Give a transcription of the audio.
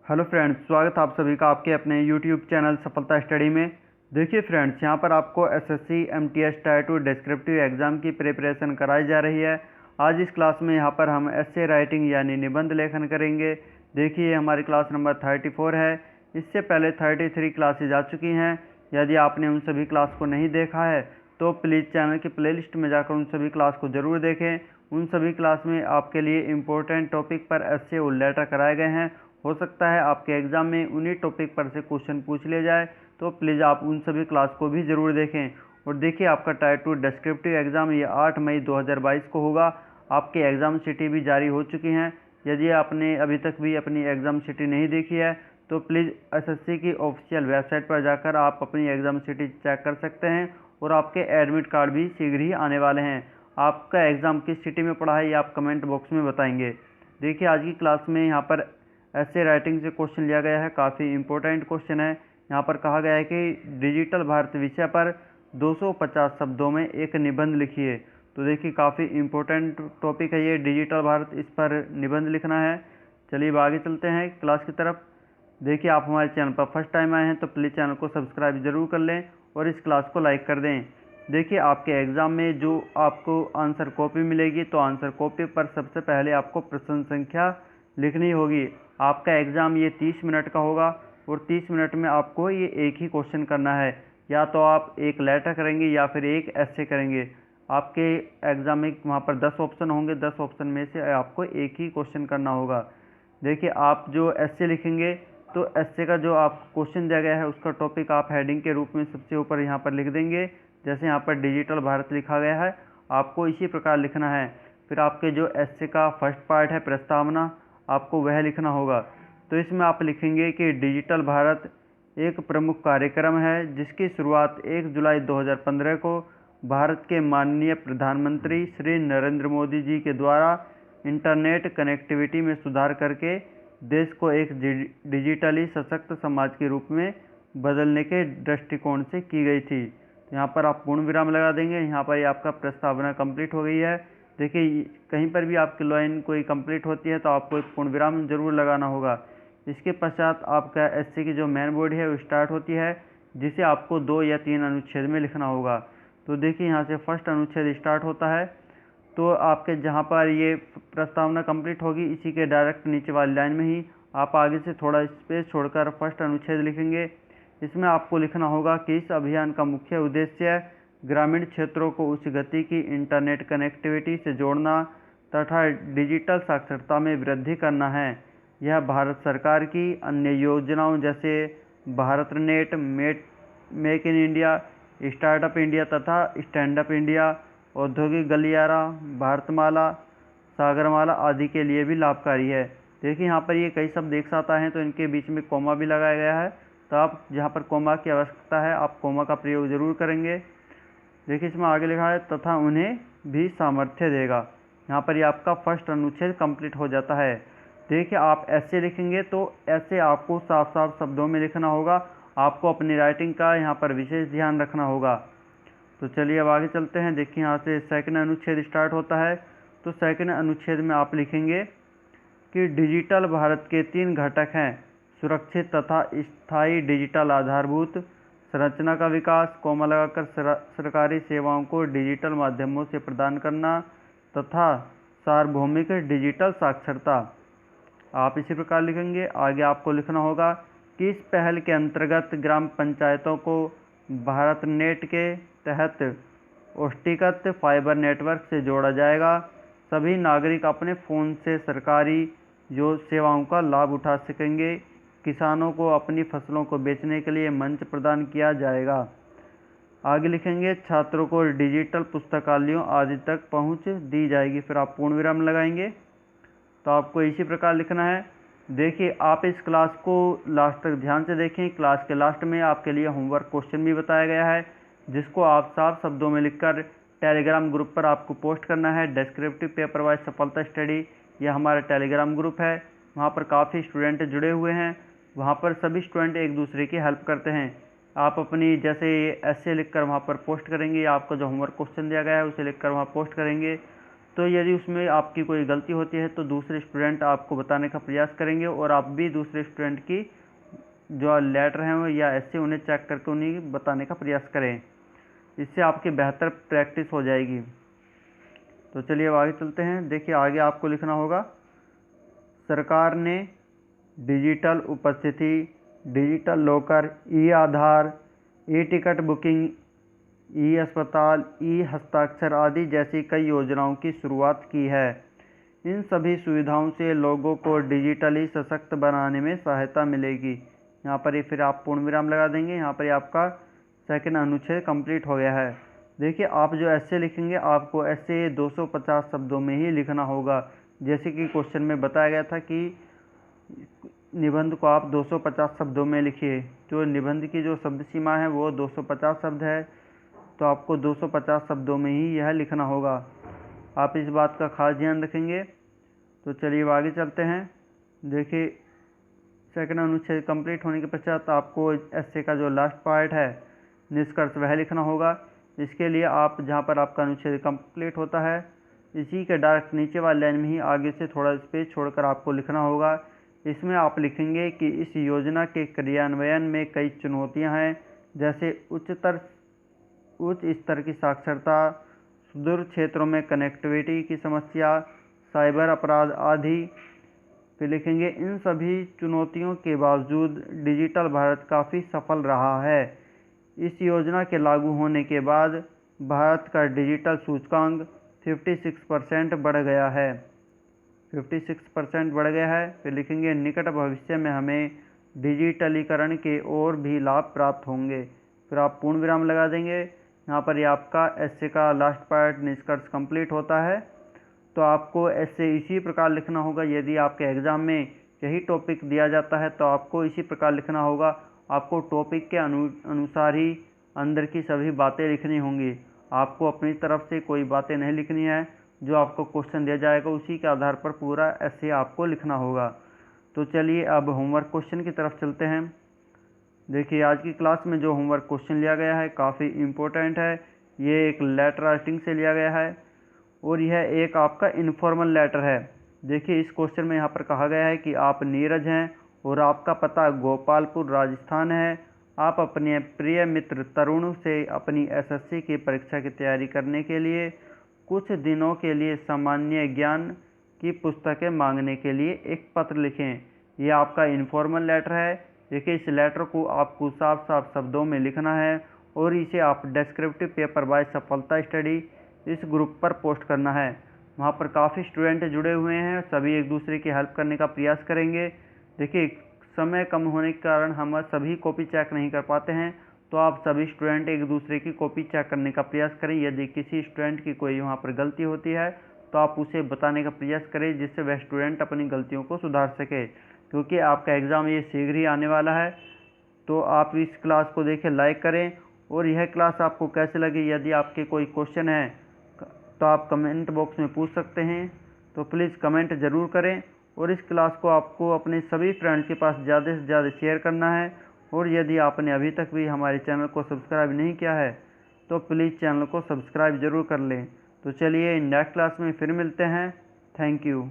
Hello friends, स्वागत है आप सभी का आपके अपने यूट्यूब चैनल सफलता स्टडी में। देखिए फ्रेंड्स, यहाँ पर आपको SSC MTS tyre 2 descriptive exam की प्रिपरेशन कराई जा रही है। आज इस क्लास में यहाँ पर हम एस्से राइटिंग यानी निबंध लेखन करेंगे। देखिए हमारी क्लास नंबर 34 है। इससे पहले 33 क्लासेज आ चुकी हैं। यदि आपने उन सभी क्लास को नहीं देखा है तो प्लीज़ चैनल की प्लेलिस्ट में जाकर उन सभी क्लास को ज़रूर देखें। उन सभी क्लास में आपके लिए इम्पोर्टेंट टॉपिक पर एस्से और लेटर कराए गए हैं। हो सकता है आपके एग्ज़ाम में उन्हीं टॉपिक पर से क्वेश्चन पूछ लिया जाए, तो प्लीज़ आप उन सभी क्लास को भी ज़रूर देखें। और देखिए आपका टायर 2 डिस्क्रिप्टिव एग्ज़ाम ये 8 मई 2022 को होगा। आपके एग्ज़ाम सिटी भी जारी हो चुकी हैं। यदि आपने अभी तक भी अपनी एग्ज़ाम सिटी नहीं देखी है तो प्लीज़ एसएससी की ऑफिशियल वेबसाइट पर जाकर आप अपनी एग्ज़ाम सिटी चेक कर सकते हैं। और आपके एडमिट कार्ड भी शीघ्र ही आने वाले हैं। आपका एग्ज़ाम किस सिटी में पड़ा है ये आप कमेंट बॉक्स में बताएंगे। देखिए आज की क्लास में यहाँ पर ऐसे राइटिंग से क्वेश्चन लिया गया है। काफ़ी इंपॉर्टेंट क्वेश्चन है। यहाँ पर कहा गया है कि डिजिटल भारत विषय पर 250 शब्दों में एक निबंध लिखिए। तो देखिए काफ़ी इंपॉर्टेंट टॉपिक है ये डिजिटल भारत, इस पर निबंध लिखना है। चलिए आगे चलते हैं क्लास की तरफ। देखिए आप हमारे चैनल पर फर्स्ट टाइम आए हैं तो प्लीज़ चैनल को सब्सक्राइब जरूर कर लें और इस क्लास को लाइक कर दें। देखिए आपके एग्ज़ाम में जो आपको आंसर कॉपी मिलेगी तो आंसर कॉपी पर सबसे पहले आपको प्रश्न संख्या लिखनी होगी। आपका एग्ज़ाम ये 30 मिनट का होगा और 30 मिनट में आपको ये एक ही क्वेश्चन करना है। या तो आप एक लेटर करेंगे या फिर एक एस्से करेंगे। आपके एग्ज़ाम में वहाँ पर 10 ऑप्शन होंगे, 10 ऑप्शन में से आपको एक ही क्वेश्चन करना होगा। देखिए आप जो एस्से लिखेंगे तो एस्से का जो आप क्वेश्चन दिया गया है उसका टॉपिक आप हेडिंग के रूप में सबसे ऊपर यहाँ पर लिख देंगे। जैसे यहाँ पर डिजिटल भारत लिखा गया है, आपको इसी प्रकार लिखना है। फिर आपके जो एस्से का फर्स्ट पार्ट है प्रस्तावना, आपको वह लिखना होगा। तो इसमें आप लिखेंगे कि डिजिटल भारत एक प्रमुख कार्यक्रम है जिसकी शुरुआत 1 जुलाई 2015 को भारत के माननीय प्रधानमंत्री श्री नरेंद्र मोदी जी के द्वारा इंटरनेट कनेक्टिविटी में सुधार करके देश को एक डिजिटली सशक्त समाज के रूप में बदलने के दृष्टिकोण से की गई थी। यहाँ पर आप पूर्ण विराम लगा देंगे। यहाँ पर ये आपका प्रस्तावना कंप्लीट हो गई है। देखिए कहीं पर भी आपकी लाइन कोई कंप्लीट होती है तो आपको एक पूर्ण विराम जरूर लगाना होगा। इसके पश्चात आपका एस्से की जो मेन बॉडी है वो स्टार्ट होती है, जिसे आपको 2 या 3 अनुच्छेद में लिखना होगा। तो देखिए यहाँ से फर्स्ट अनुच्छेद स्टार्ट होता है। तो आपके जहाँ पर ये प्रस्तावना कंप्लीट होगी इसी के डायरेक्ट नीचे वाली लाइन में ही आप आगे से थोड़ा स्पेस छोड़कर फर्स्ट अनुच्छेद लिखेंगे। इसमें आपको लिखना होगा कि इस अभियान का मुख्य उद्देश्य ग्रामीण क्षेत्रों को उच्च गति की इंटरनेट कनेक्टिविटी से जोड़ना तथा डिजिटल साक्षरता में वृद्धि करना है। यह भारत सरकार की अन्य योजनाओं जैसे Bharat net, make in India, startup India तथा स्टैंड अप इंडिया, औद्योगिक गलियारा, भारतमाला, सागरमाला आदि के लिए भी लाभकारी है। देखिए यहाँ पर ये कई शब्द एक साथ आए हैं तो इनके बीच में कोमा भी लगाया गया है। तो आप जहाँ पर कोमा की आवश्यकता है आप कोमा का प्रयोग जरूर करेंगे। देखिए इसमें आगे लिखा है तथा उन्हें भी सामर्थ्य देगा। यहाँ पर ये आपका फर्स्ट अनुच्छेद कंप्लीट हो जाता है। देखिए आप ऐसे लिखेंगे तो ऐसे आपको साफ साफ शब्दों में लिखना होगा। आपको अपनी राइटिंग का यहाँ पर विशेष ध्यान रखना होगा। तो चलिए अब आगे चलते हैं। देखिए यहाँ से सेकंड अनुच्छेद स्टार्ट होता है। तो सेकंड अनुच्छेद में आप लिखेंगे कि डिजिटल भारत के 3 घटक हैं: सुरक्षित तथा स्थायी डिजिटल आधारभूत संरचना का विकास, कोमा लगाकर सरकारी सेवाओं को डिजिटल माध्यमों से प्रदान करना तथा सार्वभौमिक डिजिटल साक्षरता। आप इसी प्रकार लिखेंगे। आगे आपको लिखना होगा कि इस पहल के अंतर्गत ग्राम पंचायतों को भारत नेट के तहत औष्टिकत फाइबर नेटवर्क से जोड़ा जाएगा। सभी नागरिक अपने फ़ोन से सरकारी सेवाओं का लाभ उठा सकेंगे। किसानों को अपनी फसलों को बेचने के लिए मंच प्रदान किया जाएगा। आगे लिखेंगे छात्रों को डिजिटल पुस्तकालयों आदि तक पहुंच दी जाएगी। फिर आप पूर्ण विराम लगाएंगे। तो आपको इसी प्रकार लिखना है। देखिए आप इस क्लास को लास्ट तक ध्यान से देखें। क्लास के लास्ट में आपके लिए होमवर्क क्वेश्चन भी बताया गया है जिसको आप साफ शब्दों में लिखकर टेलीग्राम ग्रुप पर आपको पोस्ट करना है। डिस्क्रिप्टिव पेपर वाइज सफलता स्टडी यह हमारा टेलीग्राम ग्रुप है। वहाँ पर काफ़ी स्टूडेंट जुड़े हुए हैं। वहाँ पर सभी स्टूडेंट एक दूसरे की हेल्प करते हैं। आप अपनी जैसे एस्से लिखकर वहाँ पर पोस्ट करेंगे या आपको जो होमवर्क क्वेश्चन दिया गया है उसे लिखकर वहाँ पोस्ट करेंगे तो यदि उसमें आपकी कोई गलती होती है तो दूसरे स्टूडेंट आपको बताने का प्रयास करेंगे, और आप भी दूसरे स्टूडेंट की जो लेटर हैं या ऐसे उन्हें चेक करके उन्हें बताने का प्रयास करें। इससे आपकी बेहतर प्रैक्टिस हो जाएगी। तो चलिए अब आगे चलते हैं। देखिए आगे आपको लिखना होगा, सरकार ने डिजिटल उपस्थिति, डिजिटल लॉकर, ई आधार, ई टिकट बुकिंग, ई अस्पताल, ई हस्ताक्षर आदि जैसी कई योजनाओं की शुरुआत की है। इन सभी सुविधाओं से लोगों को डिजिटली सशक्त बनाने में सहायता मिलेगी। यहाँ पर ही फिर आप पूर्ण विराम लगा देंगे। यहाँ पर आपका सेकंड अनुच्छेद कंप्लीट हो गया है। देखिए आप जो ऐसे लिखेंगे आपको ऐसे 250 शब्दों में ही लिखना होगा। जैसे कि क्वेश्चन में बताया गया था कि निबंध को आप 250 शब्दों में लिखिए। जो निबंध की जो शब्द सीमा है वो 250 शब्द है, तो आपको 250 शब्दों में ही यह लिखना होगा। आप इस बात का खास ध्यान रखेंगे। तो चलिए आगे चलते हैं। देखिए सेकंड अनुच्छेद कंप्लीट होने के पश्चात आपको एस्से का जो लास्ट पार्ट है निष्कर्ष वह लिखना होगा। इसके लिए आप जहां पर आपका अनुच्छेद कंप्लीट होता है इसी के डायरेक्ट नीचे वाली लाइन में ही आगे से थोड़ा स्पेस छोड़कर आपको लिखना होगा। इसमें आप लिखेंगे कि इस योजना के क्रियान्वयन में कई चुनौतियां हैं, जैसे उच्च स्तर की साक्षरता, सुदूर क्षेत्रों में कनेक्टिविटी की समस्या, साइबर अपराध आदि। फिर लिखेंगे इन सभी चुनौतियों के बावजूद डिजिटल भारत काफ़ी सफल रहा है। इस योजना के लागू होने के बाद भारत का डिजिटल सूचकांक 56% बढ़ गया है। 56% बढ़ गया है। फिर लिखेंगे निकट भविष्य में हमें डिजिटलीकरण के और भी लाभ प्राप्त होंगे। फिर आप पूर्ण विराम लगा देंगे। यहाँ पर ये आपका एस्से का लास्ट पार्ट निष्कर्ष कंप्लीट होता है। तो आपको एस्से इसी प्रकार लिखना होगा। यदि आपके एग्ज़ाम में यही टॉपिक दिया जाता है तो आपको इसी प्रकार लिखना होगा। आपको टॉपिक के अनुसार ही अंदर की सभी बातें लिखनी होंगी। आपको अपनी तरफ से कोई बातें नहीं लिखनी है। जो आपको क्वेश्चन दिया जाएगा उसी के आधार पर पूरा एस्से आपको लिखना होगा। तो चलिए अब होमवर्क क्वेश्चन की तरफ चलते हैं। देखिए आज की क्लास में जो होमवर्क क्वेश्चन लिया गया है काफ़ी इम्पोर्टेंट है। ये एक लेटर राइटिंग से लिया गया है और यह एक आपका इनफॉर्मल लेटर है। देखिए इस क्वेश्चन में यहाँ पर कहा गया है कि आप नीरज हैं और आपका पता गोपालपुर राजस्थान है। आप अपने प्रिय मित्र तरुण से अपनी एसएससी की परीक्षा की तैयारी करने के लिए कुछ दिनों के लिए सामान्य ज्ञान की पुस्तकें मांगने के लिए एक पत्र लिखें। यह आपका इनफॉर्मल लेटर है। देखिए इस लेटर को आपको साफ साफ शब्दों में लिखना है और इसे आप डिस्क्रिप्टिव पेपर बाय सफलता स्टडी इस ग्रुप पर पोस्ट करना है। वहाँ पर काफ़ी स्टूडेंट जुड़े हुए हैं, सभी एक दूसरे की हेल्प करने का प्रयास करेंगे। देखिए समय कम होने के कारण हम सभी कॉपी चेक नहीं कर पाते हैं, तो आप सभी स्टूडेंट एक दूसरे की कॉपी चेक करने का प्रयास करें। यदि किसी स्टूडेंट की कोई वहाँ पर गलती होती है तो आप उसे बताने का प्रयास करें, जिससे वह स्टूडेंट अपनी गलतियों को सुधार सके, क्योंकि आपका एग्ज़ाम ये शीघ्र ही आने वाला है। तो आप इस क्लास को देखें, लाइक करें। और यह क्लास आपको कैसे लगी, यदि आपके कोई क्वेश्चन है तो आप कमेंट बॉक्स में पूछ सकते हैं। तो प्लीज़ कमेंट ज़रूर करें और इस क्लास को आपको अपने सभी फ्रेंड्स के पास ज़्यादा से ज़्यादा शेयर करना है। और यदि आपने अभी तक भी हमारे चैनल को सब्सक्राइब नहीं किया है तो प्लीज़ चैनल को सब्सक्राइब ज़रूर कर लें। तो चलिए नेक्स्ट क्लास में फिर मिलते हैं। Thank you.